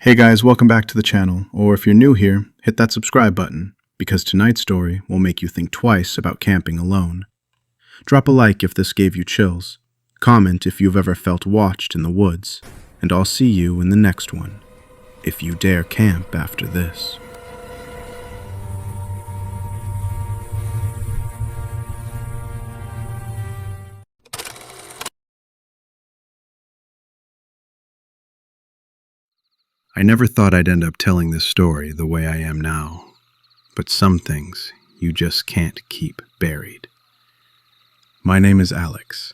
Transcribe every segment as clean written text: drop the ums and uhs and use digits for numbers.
Hey guys, welcome back to the channel, or if you're new here, hit that subscribe button, because tonight's story will make you think twice about camping alone. Drop a like if this gave you chills, comment if you've ever felt watched in the woods, and I'll see you in the next one, if you dare camp after this. I never thought I'd end up telling this story the way I am now, but some things you just can't keep buried. My name is Alex,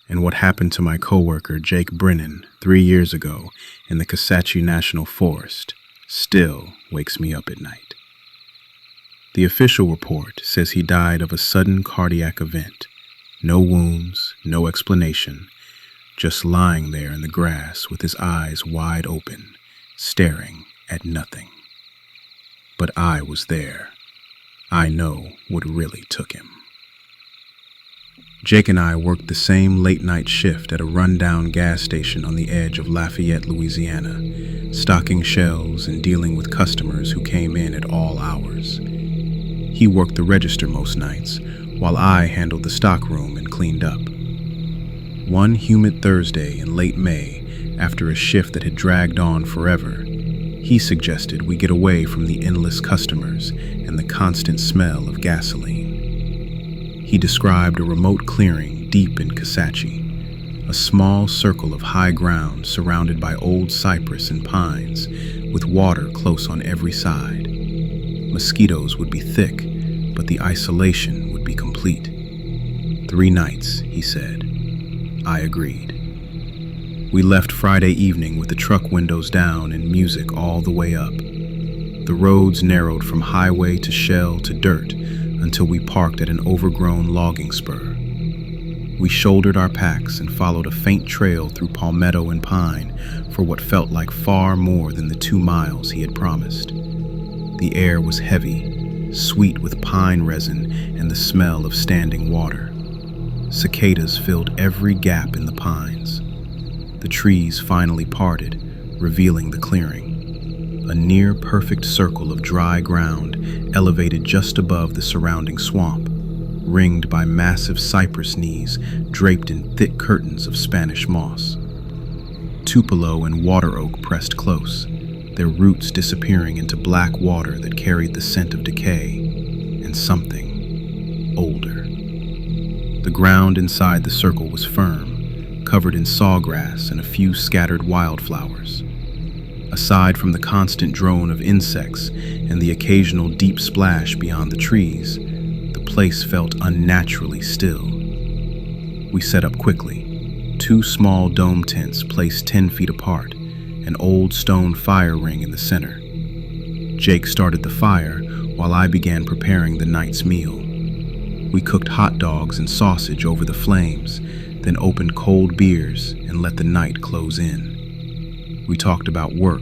and what happened to my coworker Jake Brennan 3 years ago in the Kisatchie National Forest still wakes me up at night. The official report says he died of a sudden cardiac event. No wounds, no explanation, just lying there in the grass with his eyes wide open, staring at nothing. But I was there. I know what really took him. Jake and I worked the same late-night shift at a rundown gas station on the edge of Lafayette, Louisiana, stocking shelves and dealing with customers who came in at all hours. He worked the register most nights, while I handled the stockroom and cleaned up. One humid Thursday in late May, after a shift that had dragged on forever, he suggested we get away from the endless customers and the constant smell of gasoline. He described a remote clearing deep in Kisatchie, a small circle of high ground surrounded by old cypress and pines, with water close on every side. Mosquitoes would be thick, but the isolation would be complete. 3 nights, he said. I agreed. We left Friday evening with the truck windows down and music all the way up. The roads narrowed from highway to shell to dirt until we parked at an overgrown logging spur. We shouldered our packs and followed a faint trail through palmetto and pine for what felt like far more than the 2 miles he had promised. The air was heavy, sweet with pine resin and the smell of standing water. Cicadas filled every gap in the pines. The trees finally parted, revealing the clearing. A near-perfect circle of dry ground elevated just above the surrounding swamp, ringed by massive cypress knees draped in thick curtains of Spanish moss. Tupelo and water oak pressed close, their roots disappearing into black water that carried the scent of decay and something older. The ground inside the circle was firm, covered in sawgrass and a few scattered wildflowers. Aside from the constant drone of insects and the occasional deep splash beyond the trees, the place felt unnaturally still. We set up quickly, 2 small dome tents placed 10 feet apart, an old stone fire ring in the center. Jake started the fire while I began preparing the night's meal. We cooked hot dogs and sausage over the flames, then opened cold beers and let the night close in. We talked about work,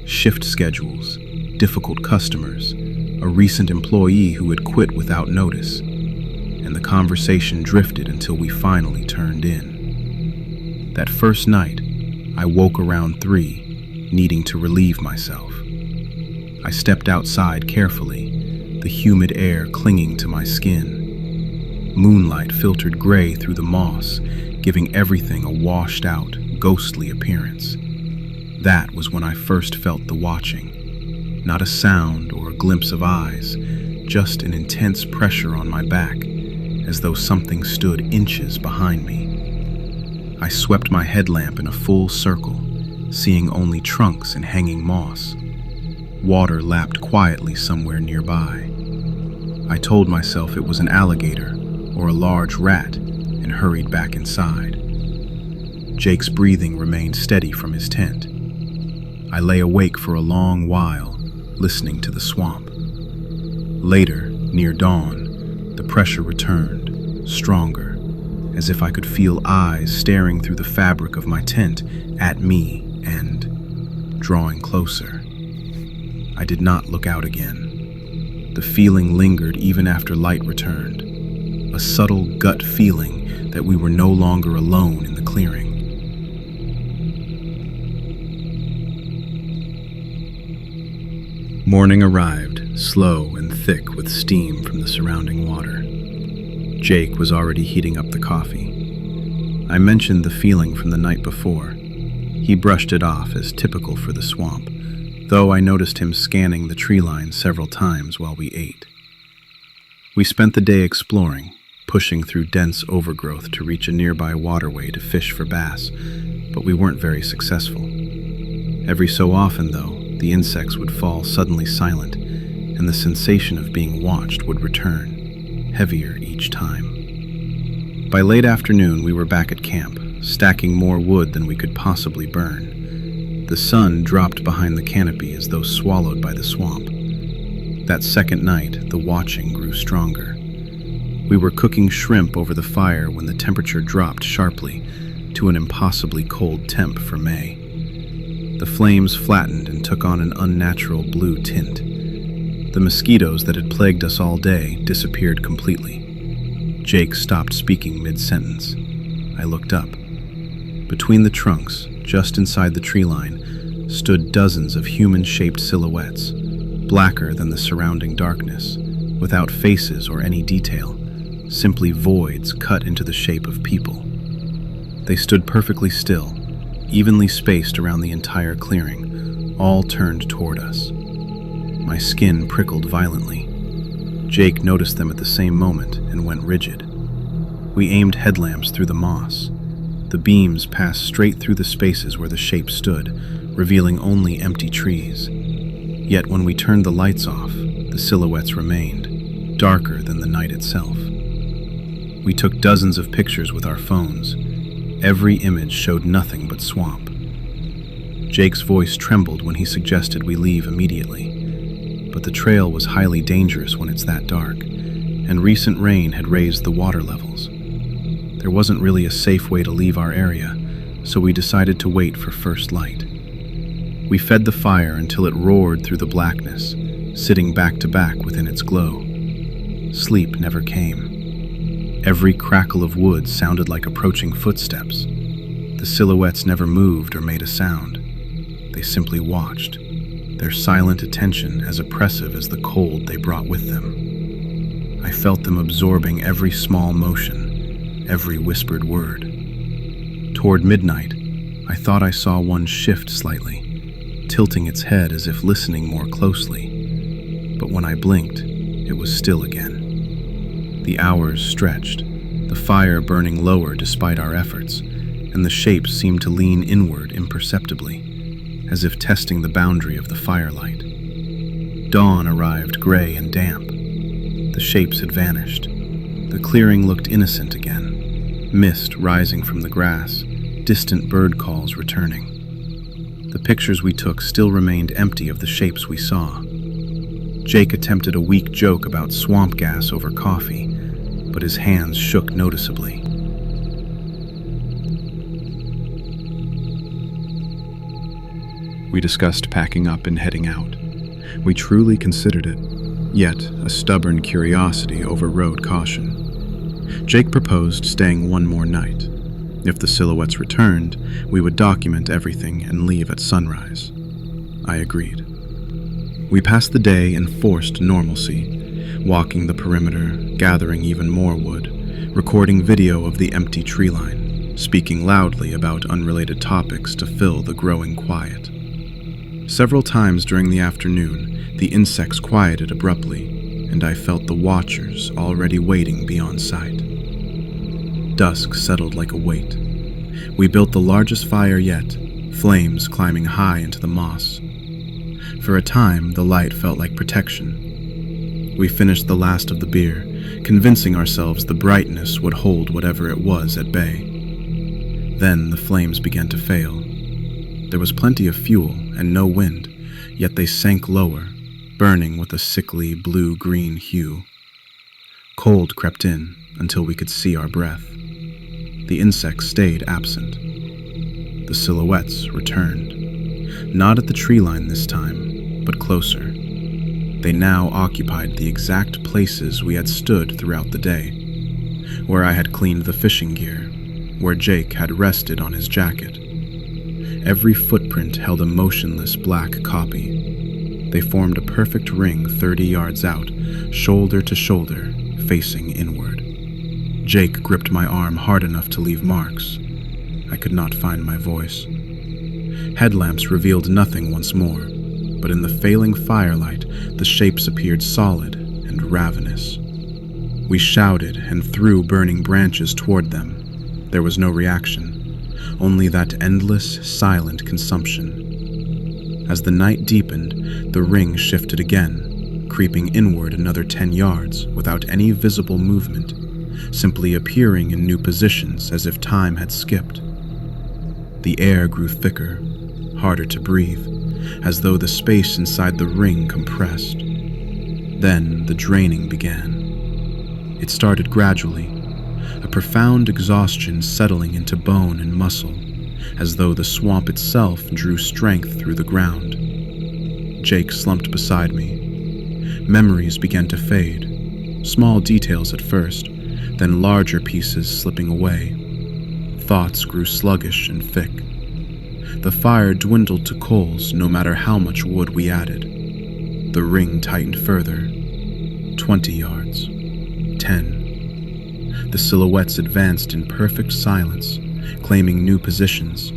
shift schedules, difficult customers, a recent employee who had quit without notice, and the conversation drifted until we finally turned in. That first night, I woke around 3, needing to relieve myself. I stepped outside carefully, the humid air clinging to my skin. Moonlight filtered gray through the moss, giving everything a washed-out, ghostly appearance. That was when I first felt the watching. Not a sound or a glimpse of eyes, just an intense pressure on my back, as though something stood inches behind me. I swept my headlamp in a full circle, seeing only trunks and hanging moss. Water lapped quietly somewhere nearby. I told myself it was an alligator or a large rat, and hurried back inside. Jake's breathing remained steady from his tent. I lay awake for a long while, listening to the swamp. Later, near dawn, the pressure returned, stronger, as if I could feel eyes staring through the fabric of my tent at me and drawing closer. I did not look out again. The feeling lingered even after light returned. A subtle gut feeling that we were no longer alone in the clearing. Morning arrived, slow and thick with steam from the surrounding water. Jake was already heating up the coffee. I mentioned the feeling from the night before. He brushed it off as typical for the swamp, though I noticed him scanning the tree line several times while we ate. We spent the day exploring, pushing through dense overgrowth to reach a nearby waterway to fish for bass, but we weren't very successful. Every so often, though, the insects would fall suddenly silent, and the sensation of being watched would return, heavier each time. By late afternoon, we were back at camp, stacking more wood than we could possibly burn. The sun dropped behind the canopy as though swallowed by the swamp. That second night, the watching grew stronger. We were cooking shrimp over the fire when the temperature dropped sharply to an impossibly cold temp for May. The flames flattened and took on an unnatural blue tint. The mosquitoes that had plagued us all day disappeared completely. Jake stopped speaking mid-sentence. I looked up. Between the trunks, just inside the tree line, stood dozens of human-shaped silhouettes, blacker than the surrounding darkness, without faces or any detail, simply voids cut into the shape of people. They stood perfectly still, evenly spaced around the entire clearing, all turned toward us. My skin prickled violently. Jake noticed them at the same moment and went rigid. We aimed headlamps through the moss. The beams passed straight through the spaces where the shape stood, revealing only empty trees. Yet when we turned the lights off, the silhouettes remained, darker than the night itself. We took dozens of pictures with our phones. Every image showed nothing but swamp. Jake's voice trembled when he suggested we leave immediately, but the trail was highly dangerous when it's that dark, and recent rain had raised the water levels. There wasn't really a safe way to leave our area, so we decided to wait for first light. We fed the fire until it roared through the blackness, sitting back to back within its glow. Sleep never came. Every crackle of wood sounded like approaching footsteps. The silhouettes never moved or made a sound. They simply watched, their silent attention as oppressive as the cold they brought with them. I felt them absorbing every small motion, every whispered word. Toward midnight, I thought I saw one shift slightly, tilting its head as if listening more closely. But when I blinked, it was still again. The hours stretched, the fire burning lower despite our efforts, and the shapes seemed to lean inward imperceptibly, as if testing the boundary of the firelight. Dawn arrived gray and damp. The shapes had vanished. The clearing looked innocent again, mist rising from the grass, distant bird calls returning. The pictures we took still remained empty of the shapes we saw. Jake attempted a weak joke about swamp gas over coffee, but his hands shook noticeably. We discussed packing up and heading out. We truly considered it, yet a stubborn curiosity overrode caution. Jake proposed staying one more night. If the silhouettes returned, we would document everything and leave at sunrise. I agreed. We passed the day in forced normalcy, walking the perimeter, gathering even more wood, recording video of the empty tree line, speaking loudly about unrelated topics to fill the growing quiet. Several times during the afternoon, the insects quieted abruptly, and I felt the watchers already waiting beyond sight. Dusk settled like a weight. We built the largest fire yet, flames climbing high into the moss. For a time, the light felt like protection. We finished the last of the beer, convincing ourselves the brightness would hold whatever it was at bay. Then the flames began to fail. There was plenty of fuel and no wind, yet they sank lower, burning with a sickly blue-green hue. Cold crept in until we could see our breath. The insects stayed absent. The silhouettes returned. Not at the tree line this time, but closer. They now occupied the exact places we had stood throughout the day, where I had cleaned the fishing gear, where Jake had rested on his jacket. Every footprint held a motionless black copy. They formed a perfect ring 30 yards out, shoulder to shoulder, facing inward. Jake gripped my arm hard enough to leave marks. I could not find my voice. Headlamps revealed nothing once more, but in the failing firelight, the shapes appeared solid and ravenous. We shouted and threw burning branches toward them. There was no reaction, only that endless, silent consumption. As the night deepened, the ring shifted again, creeping inward another 10 yards without any visible movement, simply appearing in new positions as if time had skipped. The air grew thicker, harder to breathe, as though the space inside the ring compressed. Then the draining began. It started gradually, a profound exhaustion settling into bone and muscle, as though the swamp itself drew strength through the ground. Jake slumped beside me. Memories began to fade, small details at first, then larger pieces slipping away. Thoughts grew sluggish and thick. The fire dwindled to coals no matter how much wood we added. The ring tightened further. 20 yards. 10. The silhouettes advanced in perfect silence, claiming new positions,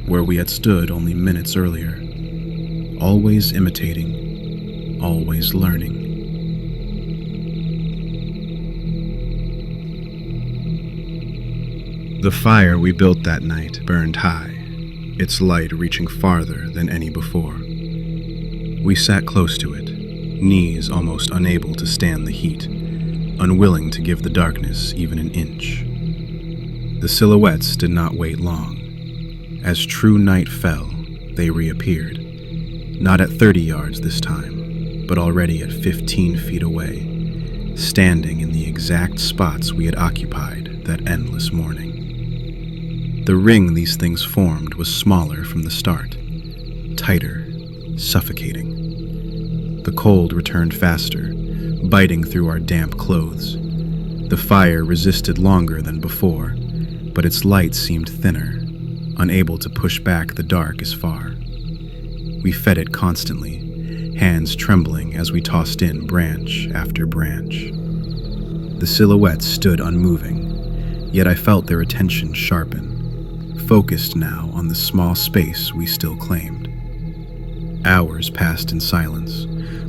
where we had stood only minutes earlier. Always imitating, always learning. The fire we built that night burned high, its light reaching farther than any before. We sat close to it, knees almost unable to stand the heat, unwilling to give the darkness even an inch. The silhouettes did not wait long. As true night fell, they reappeared, not at 30 yards this time, but already at 15 feet away, standing in the exact spots we had occupied that endless morning. The ring these things formed was smaller from the start, tighter, suffocating. The cold returned faster, biting through our damp clothes. The fire resisted longer than before, but its light seemed thinner, unable to push back the dark as far. We fed it constantly, hands trembling as we tossed in branch after branch. The silhouettes stood unmoving, yet I felt their attention sharpen, focused now on the small space we still claimed. Hours passed in silence,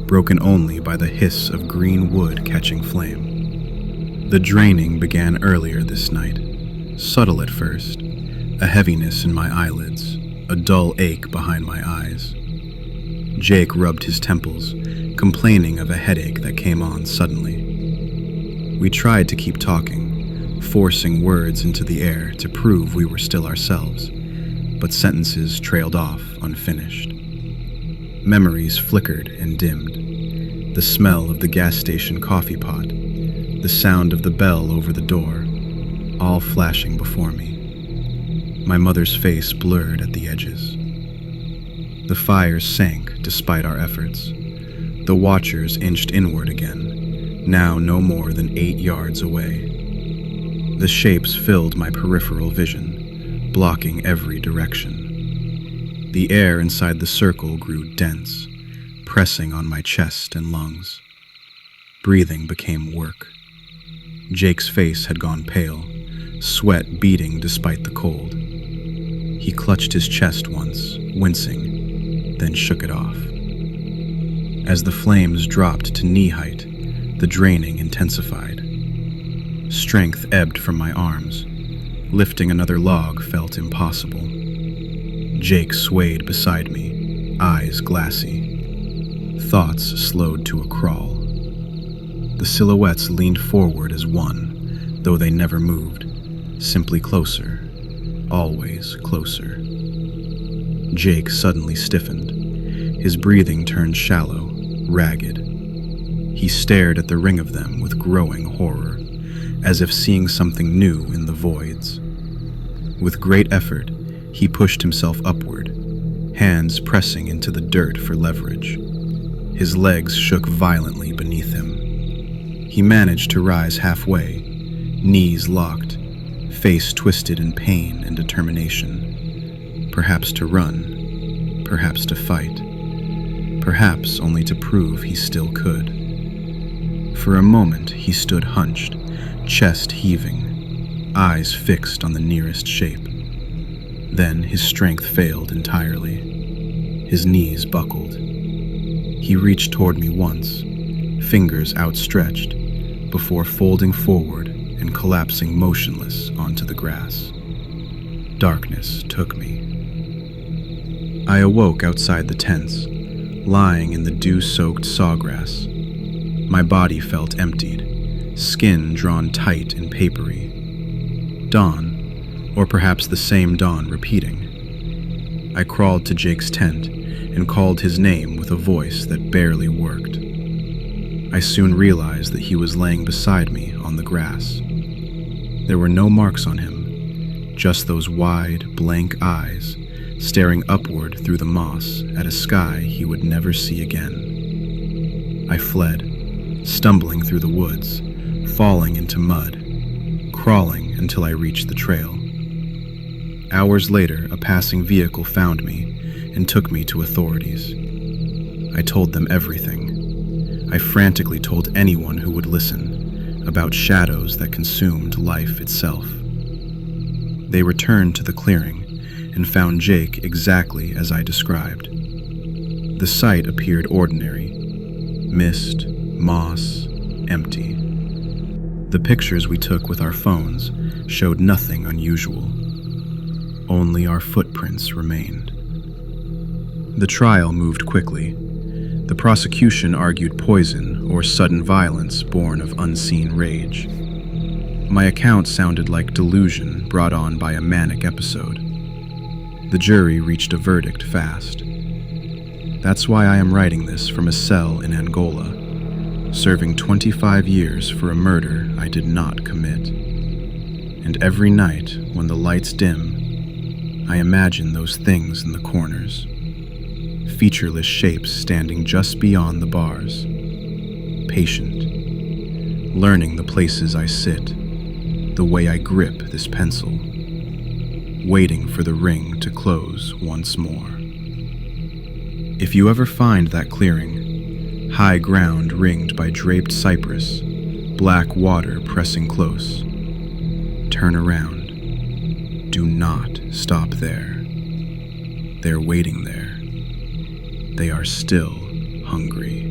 broken only by the hiss of green wood catching flame. The draining began earlier this night, subtle at first, a heaviness in my eyelids, a dull ache behind my eyes. Jake rubbed his temples, complaining of a headache that came on suddenly. We tried to keep talking, forcing words into the air to prove we were still ourselves, but sentences trailed off unfinished. Memories flickered and dimmed. The smell of the gas station coffee pot, the sound of the bell over the door, all flashing before me. My mother's face blurred at the edges. The fire sank despite our efforts. The watchers inched inward again, now no more than 8 yards away. The shapes filled my peripheral vision, blocking every direction. The air inside the circle grew dense, pressing on my chest and lungs. Breathing became work. Jake's face had gone pale, sweat beading despite the cold. He clutched his chest once, wincing, then shook it off. As the flames dropped to knee height, the draining intensified. Strength ebbed from my arms. Lifting another log felt impossible. Jake swayed beside me, eyes glassy. Thoughts slowed to a crawl. The silhouettes leaned forward as one, though they never moved, simply closer, always closer. Jake suddenly stiffened. His breathing turned shallow, ragged. He stared at the ring of them with growing horror, as if seeing something new in the voids. With great effort, he pushed himself upward, hands pressing into the dirt for leverage. His legs shook violently beneath him. He managed to rise halfway, knees locked, face twisted in pain and determination. Perhaps to run, perhaps to fight. perhaps only to prove he still could. For a moment he stood hunched, chest heaving, eyes fixed on the nearest shape. Then his strength failed entirely. His knees buckled. He reached toward me once, fingers outstretched, before folding forward and collapsing motionless onto the grass. Darkness took me. I awoke outside the tents, lying in the dew-soaked sawgrass. My body felt emptied, skin drawn tight and papery. Dawn, or perhaps the same dawn repeating. I crawled to Jake's tent and called his name with a voice that barely worked. I soon realized that he was laying beside me on the grass. There were no marks on him, just those wide, blank eyes staring upward through the moss at a sky he would never see again. I fled, stumbling through the woods, falling into mud, crawling until I reached the trail. Hours later, a passing vehicle found me and took me to authorities. I told them everything. I frantically told anyone who would listen about shadows that consumed life itself. They returned to the clearing and found Jake exactly as I described. The site appeared ordinary: mist, moss, empty. The pictures we took with our phones showed nothing unusual. Only our footprints remained. The trial moved quickly. The prosecution argued poison or sudden violence born of unseen rage. My account sounded like delusion brought on by a manic episode. The jury reached a verdict fast. That's why I am writing this from a cell in Angola, serving 25 years for a murder I did not commit. And every night, when the lights dim, I imagine those things in the corners. Featureless shapes standing just beyond the bars. Patient, learning the places I sit, the way I grip this pencil, waiting for the ring to close once more. If you ever find that clearing, high ground ringed by draped cypress, black water pressing close, turn around. Do not stop there. They're waiting there. They are still hungry.